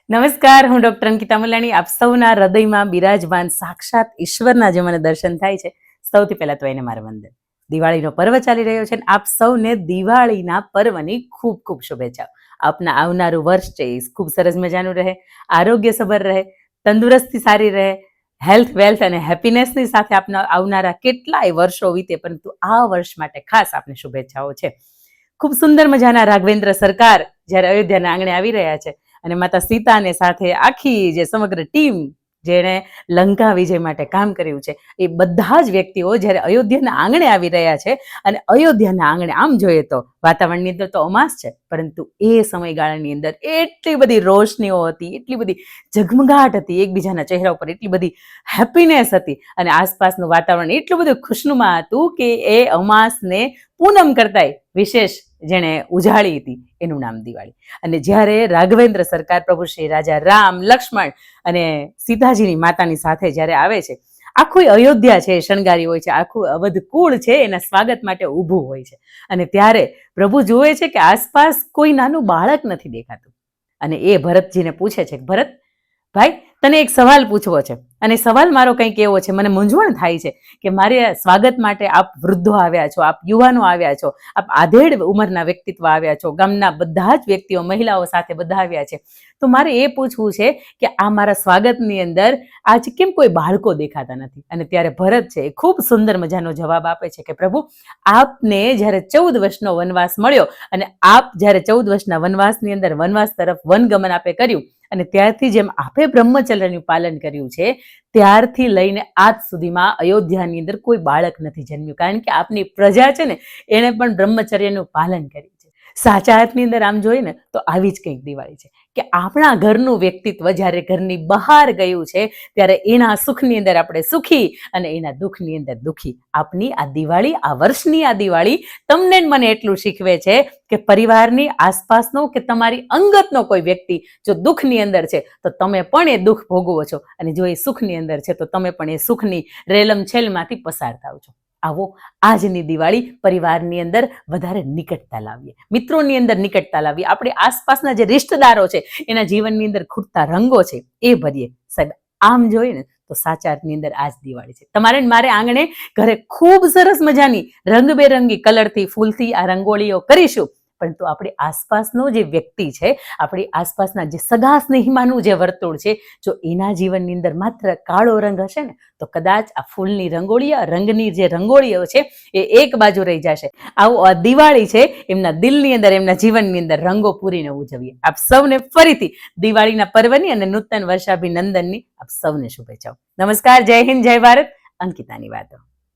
નમસ્કાર, હું ડોક્ટર અંકિતા મુલાણી. આપ સૌના હૃદયમાં બિરાજમાન સાક્ષાત ઈશ્વરના જે મને દર્શન થાય છે, સૌથી પહેલા તો એને મારા વંદન. દિવાળીનો પર્વ ચાલી રહ્યો છે અને આપ સૌને દિવાળીના પર્વની ખૂબ ખૂબ શુભેચ્છાઓ. આપના આવનારું વર્ષ છે એ ખૂબ સરસ મજાનું રહે, આરોગ્યસભર રહે, તંદુરસ્તી સારી રહે, હેલ્થ, વેલ્થ અને હેપીનેસની સાથે આપના આવનારા કેટલાય વર્ષો વીતે, પરંતુ આ વર્ષ માટે ખાસ આપને શુભેચ્છાઓ છે. ખૂબ સુંદર મજાના રાઘવેન્દ્ર સરકાર જ્યારે અયોધ્યાના આંગણે આવી રહ્યા છે અને માતા સીતાને સાથે આખી જે સમગ્ર ટીમ જેણે લંકા વિજય માટે કામ કર્યું છે, એ બધા જ વ્યક્તિઓ જ્યારે અયોધ્યાના આંગણે આવી રહ્યા છે અને અયોધ્યાના આંગણે આમ જોઈએ તો વાતાવરણની અંદર તો અમાસ છે, પરંતુ એ સમયગાળાની અંદર એટલી બધી રોશનીઓ હતી, એટલી બધી ઝગમગાટ હતી, એકબીજાના ચહેરા ઉપર એટલી બધી હેપીનેસ હતી અને આસપાસનું વાતાવરણ એટલું બધું ખુશનુમા હતું કે એ અમાસને પૂનમ કરતાંય વિશેષ જેણે ઉજાળી હતી એનું નામ દિવાળી. અને જ્યારે રાઘવેન્દ્ર સરકાર પ્રભુ શ્રી રાજા રામ, લક્ષ્મણ અને સીતાજીની માતાની સાથે જ્યારે આવે છે, આખું અયોધ્યા છે એ શણગારી હોય છે, આખું અવધ કુળ છે એના સ્વાગત માટે ઊભું હોય છે. અને ત્યારે પ્રભુ જુએ છે કે આસપાસ કોઈ નાનું બાળક નથી દેખાતું અને એ ભરતજીને પૂછે છે, ભરત ભાઈ, તને એક સવાલ પૂછવો છે અને સવાલ મારો કંઈક એવો છે, મને મૂંઝવણ થાય છે કે મારે સ્વાગત માટે આપ વૃદ્ધો આવ્યા છો, આપ યુવાનો આવ્યા છો, આપ આધેડ ઉંમરના વ્યક્તિત્વ આવ્યા છો, ગામના બધા જ વ્યક્તિઓ, મહિલાઓ સાથે બધા આવ્યા છે, તો મારે એ પૂછવું છે કે આ મારા સ્વાગતની અંદર આજ કેમ કોઈ બાળકો દેખાતા નથી? અને ત્યારે ભરત છે એ ખૂબ સુંદર મજાનો જવાબ આપે છે કે પ્રભુ, આપને જ્યારે 14 વર્ષનો વનવાસ મળ્યો અને આપ જ્યારે 14 વર્ષના વનવાસની અંદર વનવાસ તરફ વનગમન આપે કર્યું અને ત્યારથી જેમ આપે બ્રહ્મચર્યનું પાલન કર્યું છે, ત્યારથી લઈને આજ સુધીમાં અયોધ્યાની અંદર કોઈ બાળક નથી જન્મ્યું, કારણ કે આપની પ્રજા છે ને એણે પણ બ્રહ્મચર્યનું પાલન કર્યું છે. સાચા અર્થની અંદર આમ જોઈએ ને તો આવી જ કંઈક દિવાળી છે કે આપણા ઘરનું વ્યક્તિત્વ જ્યારે ઘરની બહાર ગયું છે ત્યારે એના સુખની અંદર આપણે સુખી અને એના દુઃખની અંદર દુઃખી. આપની આ દિવાળી, આ વર્ષની આ દિવાળી તમને મને એટલું શીખવે છે કે પરિવારની આસપાસનો કે તમારી અંગતનો કોઈ વ્યક્તિ જો દુઃખની અંદર છે તો તમે પણ એ દુઃખ ભોગવો છો અને જો એ સુખની અંદર છે તો તમે પણ એ સુખની રેલમછેલમાંથી પસાર થાવ છો. આવો આજની દિવાળી પરિવારની અંદર વધારે નિકટતા લાવીએ, મિત્રોની અંદર નિકટતા લાવીએ, આપણે આસપાસના જે રિશ્તેદારો છે એના જીવનની અંદર ખૂટતા રંગો છે એ ભરીએ. સાહેબ, આમ જોઈએ ને તો સાચા અર્થની અંદર આજ દિવાળી છે. તમારે મારે આંગણે ઘરે ખૂબ સરસ મજાની રંગબેરંગી કલરથી, ફૂલથી આ રંગોળીઓ કરીશું, પરંતુ આપણી આસપાસનો જે વ્યક્તિ છે, આપણી આસપાસના જે સગા સ્નેહીમાનું જે વર્તુળ છે, જો એના જીવનની અંદર માત્ર કાળો રંગ હશે ને તો કદાચ આ ફૂલની રંગોળીઓ, રંગની જે રંગોળીઓ છે એ એક બાજુ રહી જશે. આવું આ દિવાળી છે એમના દિલની અંદર, એમના જીવનની અંદર રંગો પૂરીને ઉજવીએ. આપ સૌને ફરીથી દિવાળીના પર્વની અને નૂતન વર્ષાભિનંદનની આપ સૌને શુભેચ્છાઓ. નમસ્કાર, જય હિન્દ, જય ભારત. અંકિતાની વાતો.